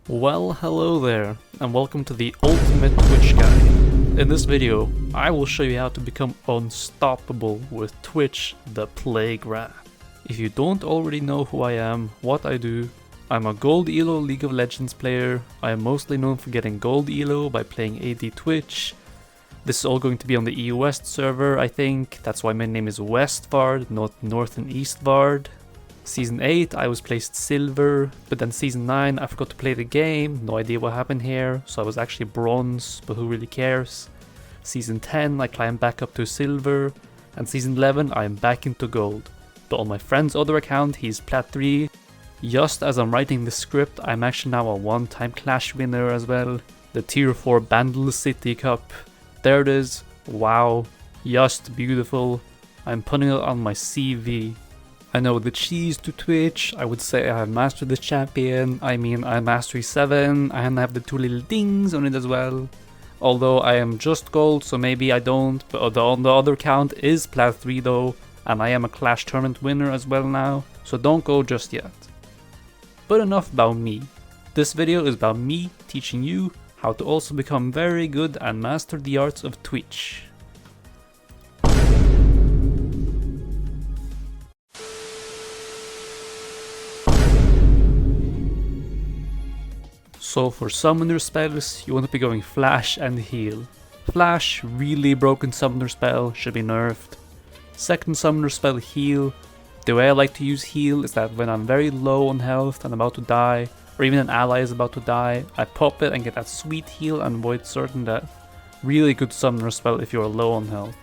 Well, hello there, and welcome to the Ultimate Twitch Guide. In this video, I will show you how to become unstoppable with Twitch, the playground. If you don't already know who I am, what I do, I'm a gold elo League of Legends player. I am mostly known for getting gold elo by playing AD Twitch. This is all going to be on the EU West server, I think. That's why my name is Westvard, not North and Eastvard. Season 8 I was placed silver, but then Season 9 I forgot to play the game, no idea what happened here, so I was actually bronze, but who really cares. Season 10 I climbed back up to silver, and Season 11 I am back into gold. But on my friend's other account he's plat 3. Just as I'm writing the script, I'm actually now a one-time Clash winner as well. The tier 4 Bandle City Cup. There it is, wow, just beautiful. I'm putting it on my CV. I know the cheese to Twitch, I would say I have mastered this champion, I mean I'm mastery 7, and I have the 2 little dings on it as well. Although I am just gold, so maybe I don't, but on the other account is plat 3 though, and I am a Clash tournament winner as well now, so don't go just yet. But enough about me. This video is about me teaching you how to also become very good and master the arts of Twitch. So for summoner spells, you want to be going Flash and Heal. Flash, really broken summoner spell, should be nerfed. Second summoner spell, Heal. The way I like to use Heal is that when I'm very low on health and about to die, or even an ally is about to die, I pop it and get that sweet heal and avoid certain death. Really good summoner spell if you're low on health.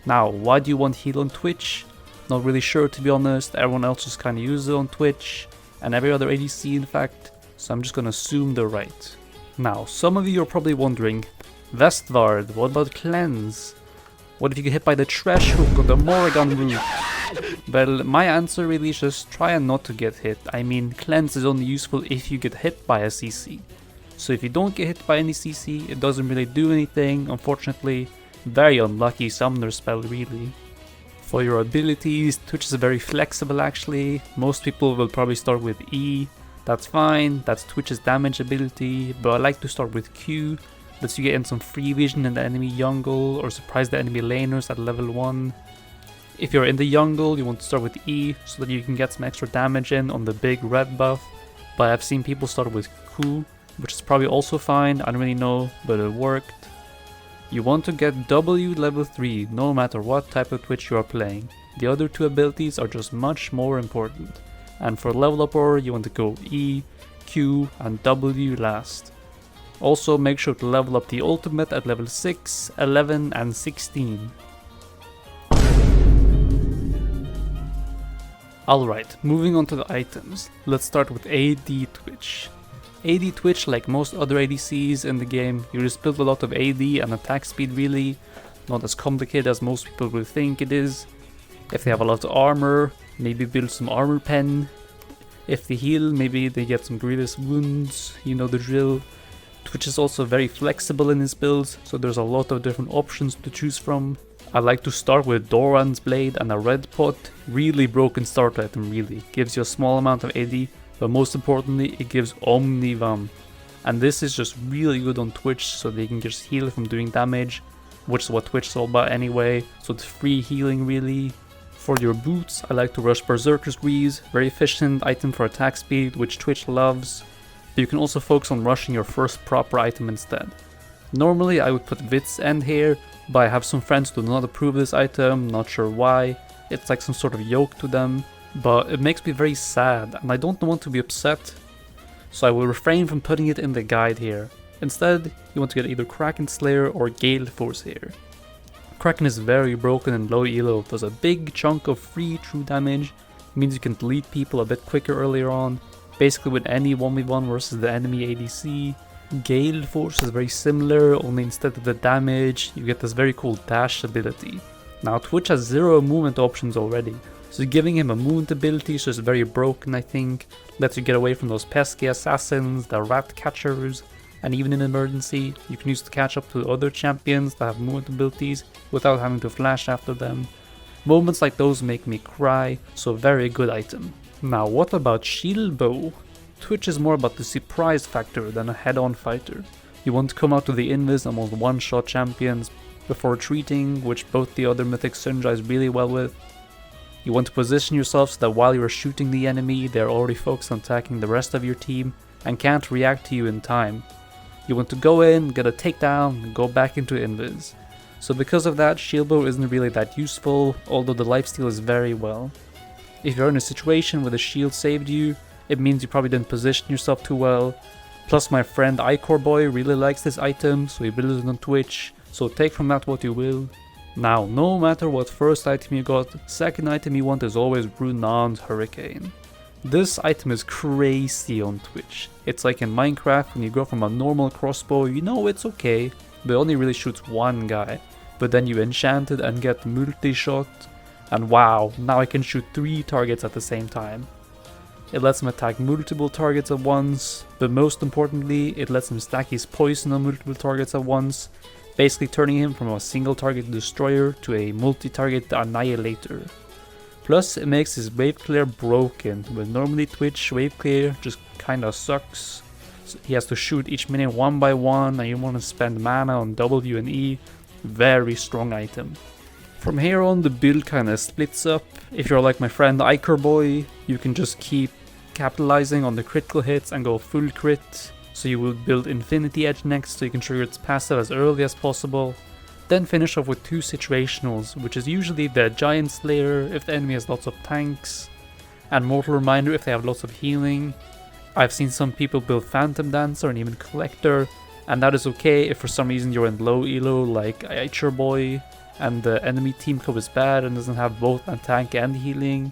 Now, why do you want Heal on Twitch? Not really sure to be honest, everyone else just kinda uses it on Twitch, and every other ADC in fact. So I'm just gonna assume they're right. Now, some of you are probably wondering, Westvard, what about cleanse? What if you get hit by the trash hook or the Morrigan root? Well, my answer really is just try and not to get hit. I mean, cleanse is only useful if you get hit by a CC. So if you don't get hit by any CC, it doesn't really do anything, unfortunately. Very unlucky summoner spell really. For your abilities, Twitch is very flexible actually. Most people will probably start with E. That's fine, that's Twitch's damage ability, but I like to start with Q. Lets you get in some free vision in the enemy jungle or surprise the enemy laners at level 1. If you're in the jungle, you want to start with E so that you can get some extra damage in on the big red buff. But I've seen people start with Q, which is probably also fine, I don't really know, but it worked. You want to get W level 3 no matter what type of Twitch you are playing. The other two abilities are just much more important. And for level up order, you want to go E, Q, and W last. Also make sure to level up the ultimate at level 6, 11, and 16. Alright, moving on to the items. Let's start with AD Twitch. AD Twitch, like most other ADCs in the game, you just build a lot of AD and attack speed really. Not as complicated as most people will think it is. If they have a lot of armor, maybe build some armor pen. If they heal, maybe they get some grievous wounds, you know the drill. Twitch is also very flexible in his builds, so there's a lot of different options to choose from. I like to start with Doran's Blade and a red pot. Really broken start item really. Gives you a small amount of AD, but most importantly it gives Omnivam. And this is just really good on Twitch so they can just heal from doing damage, which is what Twitch is all about anyway, so it's free healing really. For your boots, I like to rush Berserker's Greaves, very efficient item for attack speed, which Twitch loves. But you can also focus on rushing your first proper item instead. Normally I would put Wit's End here, but I have some friends who do not approve this item, not sure why. It's like some sort of yoke to them, but it makes me very sad and I don't want to be upset. So I will refrain from putting it in the guide here. Instead, you want to get either Kraken Slayer or Gale Force here. Kraken is very broken and low elo, does a big chunk of free true damage, means you can delete people a bit quicker earlier on, basically with any 1v1 versus the enemy ADC. Gale Force is very similar, only instead of the damage, you get this very cool dash ability. Now Twitch has 0 movement options already, so giving him a movement ability is just very broken I think, lets you get away from those pesky assassins, the rat catchers, and even in emergency, you can use to catch up to other champions that have movement abilities without having to flash after them. Moments like those make me cry, so very good item. Now what about Shield Bow? Twitch is more about the surprise factor than a head-on fighter. You want to come out to the invis and almost one-shot champions before retreating, which both the other mythics synergize really well with. You want to position yourself so that while you're shooting the enemy, they're already focused on attacking the rest of your team and can't react to you in time. You want to go in, get a takedown, and go back into invis. So because of that, shield bow isn't really that useful, although the lifesteal is very well. If you're in a situation where the shield saved you, it means you probably didn't position yourself too well. Plus my friend Icore Boy really likes this item, so he builds it on Twitch, so take from that what you will. Now, no matter what first item you got, second item you want is always Brunon's Hurricane. This item is crazy on Twitch. It's like in Minecraft when you go from a normal crossbow, you know it's okay, but it only really shoots one guy. But then you enchant it and get multi-shot, and wow, now I can shoot 3 targets at the same time. It lets him attack multiple targets at once, but most importantly, it lets him stack his poison on multiple targets at once, basically turning him from a single target destroyer to a multi-target annihilator. Plus, it makes his wave clear broken, when normally Twitch wave clear just kinda sucks. So he has to shoot each minion one by one, and you want to spend mana on W and E. Very strong item. From here on, the build kinda splits up. If you're like my friend Iker Boy, you can just keep capitalizing on the critical hits and go full crit. So you will build Infinity Edge next so you can trigger its passive as early as possible. Then finish off with 2 situationals, which is usually the Giant Slayer if the enemy has lots of tanks, and Mortal Reminder if they have lots of healing. I've seen some people build Phantom Dancer and even Collector, and that is okay if for some reason you're in low elo like Icher Boy, and the enemy team comp is bad and doesn't have both tank and healing.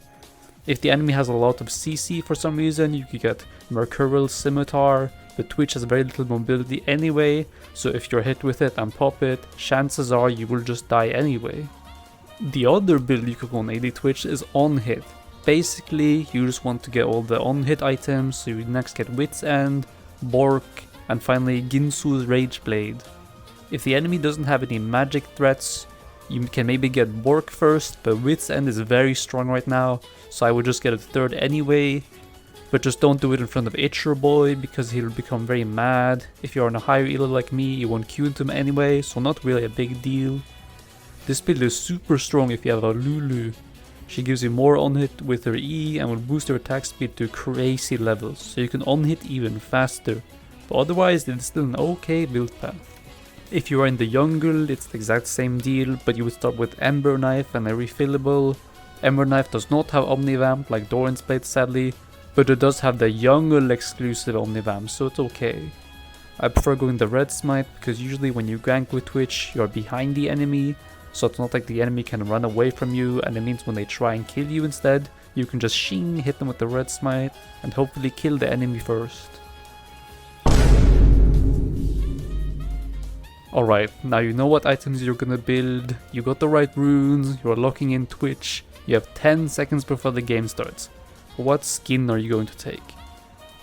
If the enemy has a lot of CC for some reason, you could get Mercurial Scimitar, but Twitch has very little mobility anyway, so if you're hit with it and pop it, chances are you will just die anyway. The other build you could go on AD Twitch is on hit. Basically, you just want to get all the on hit items, so you next get Wit's End, Bork, and finally Ginsu's Rage Blade. If the enemy doesn't have any magic threats, you can maybe get Bork first, but Wit's End is very strong right now, so I would just get it third anyway. But just don't do it in front of Itcher Boy, because he'll become very mad. If you're on a higher elo like me, you won't Q into him anyway, so not really a big deal. This build is super strong if you have a Lulu. She gives you more on hit with her E and will boost your attack speed to crazy levels, so you can on hit even faster. But otherwise, it's still an okay build path. If you are in the jungle, it's the exact same deal, but you would start with Ember Knife and a refillable. Ember Knife does not have Omnivamp like Doran's Blade sadly, but it does have the jungle exclusive Omnivamp, so it's okay. I prefer going the Red Smite because usually when you gank with Twitch, you're behind the enemy, so it's not like the enemy can run away from you, and it means when they try and kill you instead, you can just shing, hit them with the Red Smite, and hopefully kill the enemy first. Alright, now you know what items you're gonna build, you got the right runes, you're locking in Twitch, you have 10 seconds before the game starts. What skin are you going to take?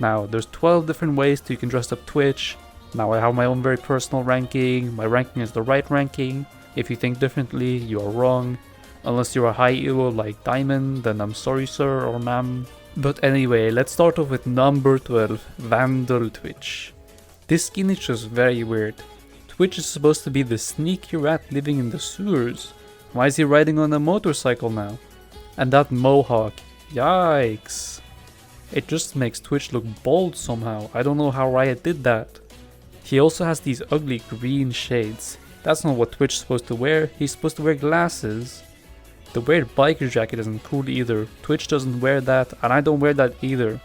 Now, there's 12 different ways you can dress up Twitch. Now I have my own very personal ranking, my ranking is the right ranking. If you think differently, you are wrong. Unless you're a high elo like Diamond, then I'm sorry sir or ma'am. But anyway, let's start off with number 12, Vandal Twitch. This skin is just very weird. Twitch is supposed to be the sneaky rat living in the sewers. Why is he riding on a motorcycle now? And that mohawk, yikes. It just makes Twitch look bald somehow. I don't know how Riot did that. He also has these ugly green shades. That's not what Twitch is supposed to wear. He's supposed to wear glasses. The weird biker jacket isn't cool either. Twitch doesn't wear that, and I don't wear that either.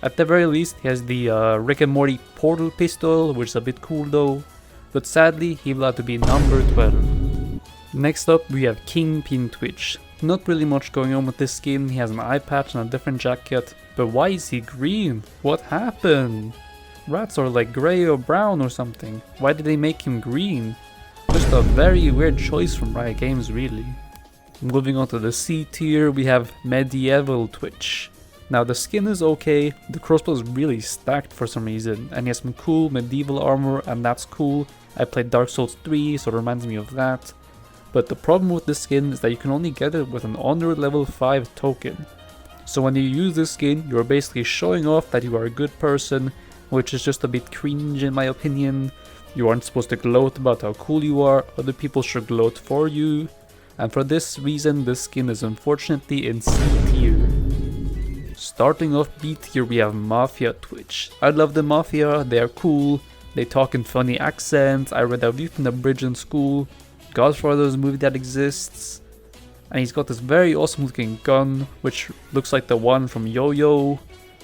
At the very least, he has the Rick and Morty portal pistol, which is a bit cool though. But sadly, he will have to be number 12. Next up, we have Kingpin Twitch. Not really much going on with this skin. He has an eye patch and a different jacket. But why is he green? What happened? Rats are like grey or brown or something. Why did they make him green? Just a very weird choice from Riot Games, really. Moving on to the C tier, we have Medieval Twitch. Now the skin is okay, the crossbow is really stacked for some reason, and he has some cool medieval armor, and that's cool. I played Dark Souls 3, so it reminds me of that. But the problem with this skin is that you can only get it with an honor level 5 token. So when you use this skin, you're basically showing off that you are a good person, which is just a bit cringe in my opinion. You aren't supposed to gloat about how cool you are, other people should gloat for you. And for this reason, this skin is unfortunately in C tier. Starting off B tier, we have Mafia Twitch. I love the Mafia, they are cool, they talk in funny accents. I read a review from the bridge in school. Godfather is a movie that exists. And he's got this very awesome looking gun, which looks like the one from Yo-Yo.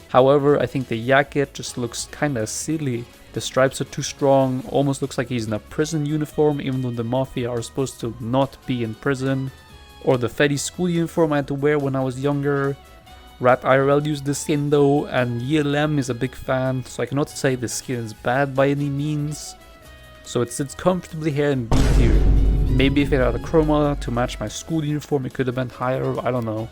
However, I think the jacket just looks kinda silly. The stripes are too strong, almost looks like he's in a prison uniform, even though the Mafia are supposed to not be in prison. Or the Freddy school uniform I had to wear when I was younger. Rat IRL used this skin though, and YLM is a big fan, so I cannot say this skin is bad by any means. So it sits comfortably here in B tier. Maybe if it had a chroma to match my school uniform it could have been higher, I don't know.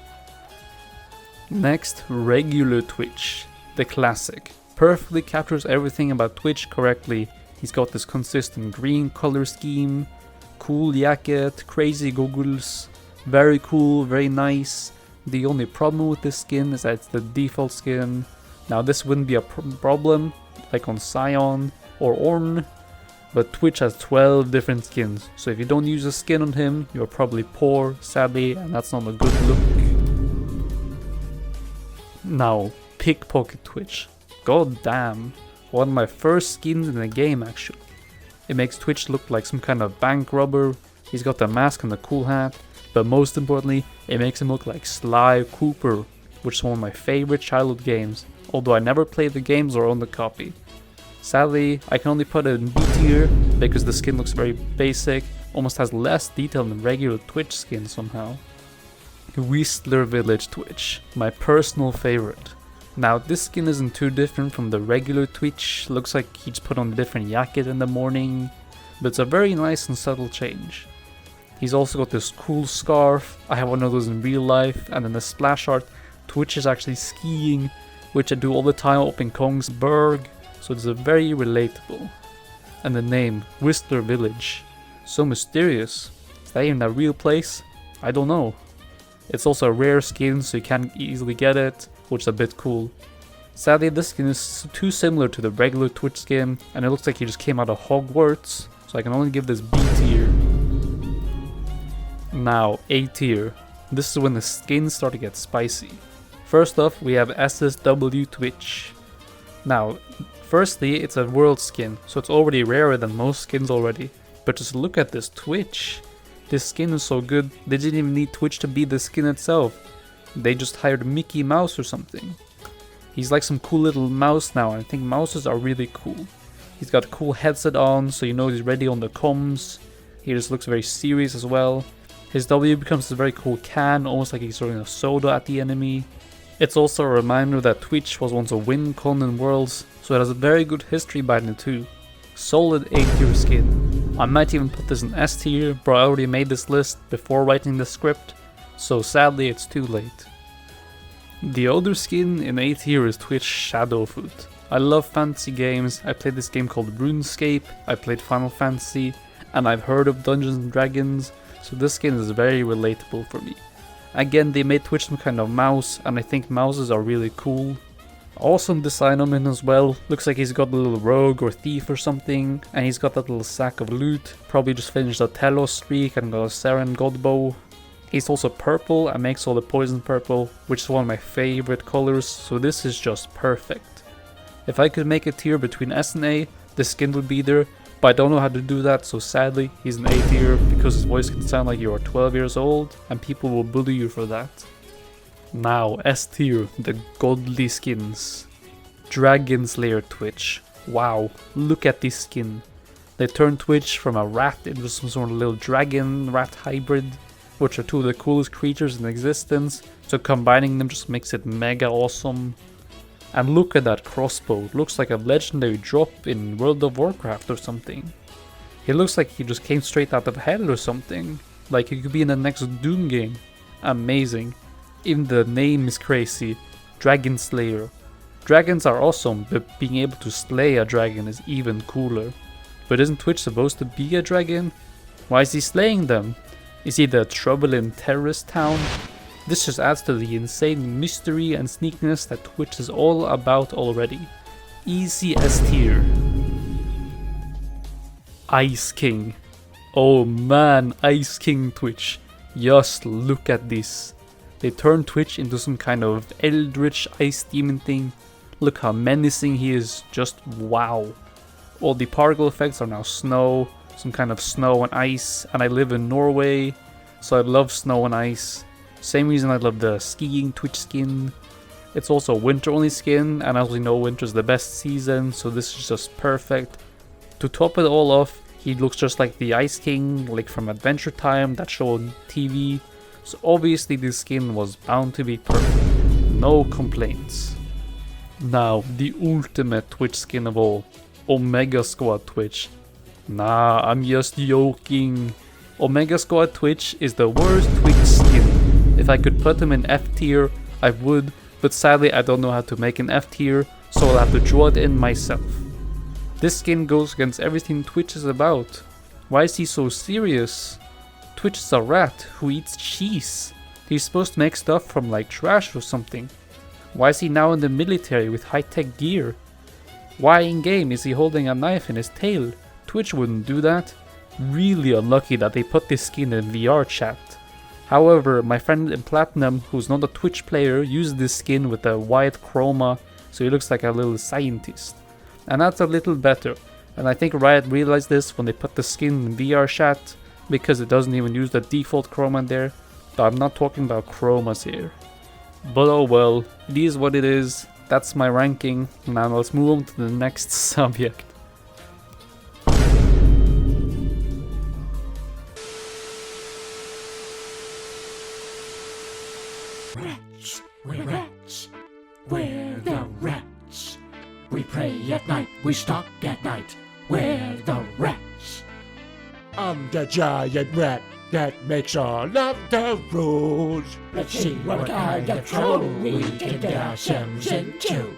Next, regular Twitch. The classic. Perfectly captures everything about Twitch correctly. He's got this consistent green color scheme, cool jacket, crazy goggles, very cool, very nice. The only problem with this skin is that it's the default skin. Now this wouldn't be a problem like on Scion or Ornn, but Twitch has 12 different skins, so if you don't use a skin on him, you're probably poor, sadly, and that's not a good look. Now, Pickpocket Twitch. God damn, one of my first skins in the game actually. It makes Twitch look like some kind of bank robber. He's got the mask and the cool hat, but most importantly, it makes him look like Sly Cooper, which is one of my favorite childhood games, although I never played the games or owned the copy. Sadly, I can only put it in B tier because the skin looks very basic, almost has less detail than regular Twitch skin somehow. Whistler Village Twitch, my personal favorite. Now this skin isn't too different from the regular Twitch, looks like he just put on a different jacket in the morning, but it's a very nice and subtle change. He's also got this cool scarf, I have one of those in real life, and in the splash art, Twitch is actually skiing, which I do all the time up in Kongsberg, so it's a very relatable. And the name, Whistler Village, so mysterious. Is that even a real place? I don't know. It's also a rare skin, so you can't easily get it, which is a bit cool. Sadly, this skin is too similar to the regular Twitch skin, and it looks like he just came out of Hogwarts, so I can only give this B tier. Now, A tier. This is when the skins start to get spicy. First off, we have SSW Twitch. Now, firstly, it's a world skin, so it's already rarer than most skins already. But just look at this Twitch. This skin is so good, they didn't even need Twitch to be the skin itself. They just hired Mickey Mouse or something. He's like some cool little mouse now, and I think mouses are really cool. He's got a cool headset on, so you know he's ready on the comms. He just looks very serious as well. His W becomes a very cool can, almost like he's throwing a soda at the enemy. It's also a reminder that Twitch was once a win con in Worlds, so it has a very good history behind it too. Solid A tier skin. I might even put this in S tier, but I already made this list before writing the script, so sadly it's too late. The other skin in A tier is Twitch Shadowfoot. I love fantasy games, I played this game called RuneScape, I played Final Fantasy, and I've heard of Dungeons and Dragons, so this skin is very relatable for me. Again, they made Twitch some kind of mouse, and I think mouses are really cool. Awesome design on him as well, looks like he's got a little rogue or thief or something, and he's got that little sack of loot, probably just finished a Telos streak and got a Saren Godbow. He's also purple and makes all the poison purple, which is one of my favorite colors, so this is just perfect. If I could make a tier between S and A, this skin would be there, but I don't know how to do that, so sadly he's an A tier because his voice can sound like you are 12 years old and people will bully you for that. Now, S tier, the godly skins. Dragon Slayer Twitch. Wow, look at this skin. They turned Twitch from a rat into some sort of little dragon rat hybrid, which are two of the coolest creatures in existence, so combining them just makes it mega awesome. And look at that crossbow, it looks like a legendary drop in World of Warcraft or something. He looks like he just came straight out of hell or something, like he could be in the next Doom game. Amazing. Even the name is crazy, Dragon Slayer. Dragons are awesome, but being able to slay a dragon is even cooler. But isn't Twitch supposed to be a dragon? Why is he slaying them? Is he the trouble in Terrorist Town? This just adds to the insane mystery and sneakiness that Twitch is all about already. Easy S tier. Ice King. Oh man, Ice King Twitch. Just look at this. They turned Twitch into some kind of eldritch ice demon thing. Look how menacing he is, just wow. All the particle effects are now snow, some kind of snow and ice, and I live in Norway, so I love snow and ice. Same reason I love the skiing Twitch skin. It's also a winter only skin, and as we know winter's the best season, so this is just perfect. To top it all off, he looks just like the Ice King, like from Adventure Time, that show on TV. So obviously this skin was bound to be perfect. No complaints. Now, the ultimate Twitch skin of all. Omega Squad Twitch. Nah, I'm just joking. Omega Squad Twitch is the worst Twitch skin. If I could put him in F tier, I would, but sadly I don't know how to make an F tier, so I'll have to draw it in myself. This skin goes against everything Twitch is about. Why is he so serious? Twitch is a rat who eats cheese. He's supposed to make stuff from like trash or something. Why is he now in the military with high-tech gear? Why in game is he holding a knife in his tail? Twitch wouldn't do that. Really unlucky that they put this skin in VR chat. However, my friend in Platinum, who's not a Twitch player, used this skin with a white chroma, so he looks like a little scientist. And that's a little better. And I think Riot realized this when they put the skin in VR chat, because it doesn't even use the default chroma in there. But I'm not talking about chromas here. But oh well, it is what it is. That's my ranking. Now let's move on to the next subject. Rats, we're rats, we're the rats. We pray at night, we stalk at night, we're the rats. I'm the giant rat that makes all of the rules. Let's see what kind of trouble we can get ourselves into.